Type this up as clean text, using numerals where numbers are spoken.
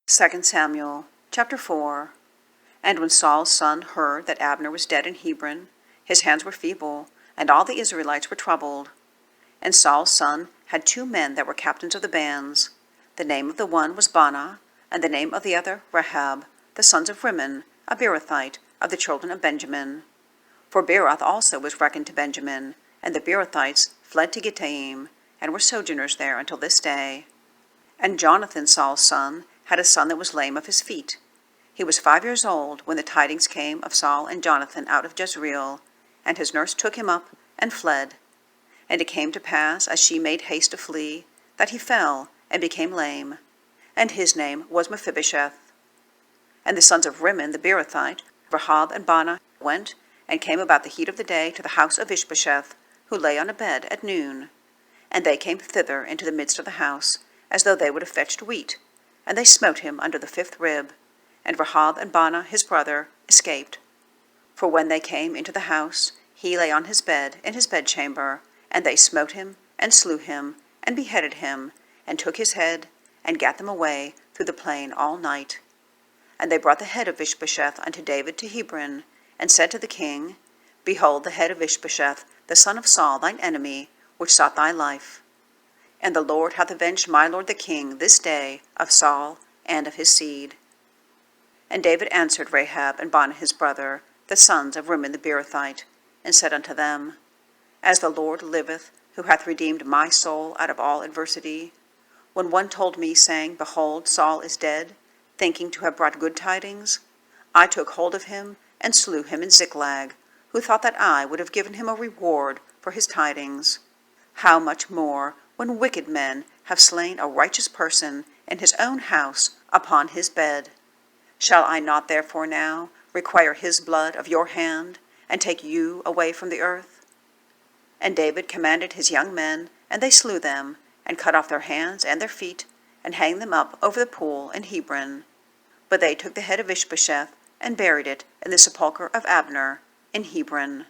2 Samuel chapter 4. And when Saul's son heard that Abner was dead in Hebron, his hands were feeble, and all the Israelites were troubled. And Saul's son had 2 men that were captains of the bands. The name of the one was Baanah, and the name of the other Rechab, the sons of Rimmon, a Beerothite, of the children of Benjamin. For Beeroth also was reckoned to Benjamin, and the Beerothites fled to Gittaim, and were sojourners there until this day. And Jonathan, Saul's son, had a son that was lame of his feet. He was 5 years old when the tidings came of Saul and Jonathan out of Jezreel, and his nurse took him up and fled. And it came to pass, as she made haste to flee, that he fell and became lame, and his name was Mephibosheth. And the sons of Rimmon the Beerothite, Rechab and Baanah, went and came about the heat of the day to the house of Ishbosheth, who lay on a bed at noon. And they came thither into the midst of the house, as though they would have fetched wheat, and they smote him under the 5th rib. And Rechab and Baanah his brother escaped. For when they came into the house, he lay on his bed in his bedchamber, and they smote him, and slew him, and beheaded him, and took his head, and gat them away through the plain all night. And they brought the head of Ishbosheth unto David to Hebron, and said to the king, Behold the head of Ishbosheth, the son of Saul thine enemy, which sought thy life. And the Lord hath avenged my lord the king this day of Saul and of his seed. And David answered Rechab and Baanah his brother, the sons of Rimmon the Beerothite, and said unto them, As the Lord liveth, who hath redeemed my soul out of all adversity, when one told me, saying, Behold, Saul is dead, thinking to have brought good tidings, I took hold of him and slew him in Ziklag, who thought that I would have given him a reward for his tidings. How much more, when wicked men have slain a righteous person in his own house upon his bed? Shall I not therefore now require his blood of your hand, and take you away from the earth? And David commanded his young men, and they slew them, and cut off their hands and their feet, and hanged them up over the pool in Hebron. But they took the head of Ishbosheth, and buried it in the sepulchre of Abner in Hebron.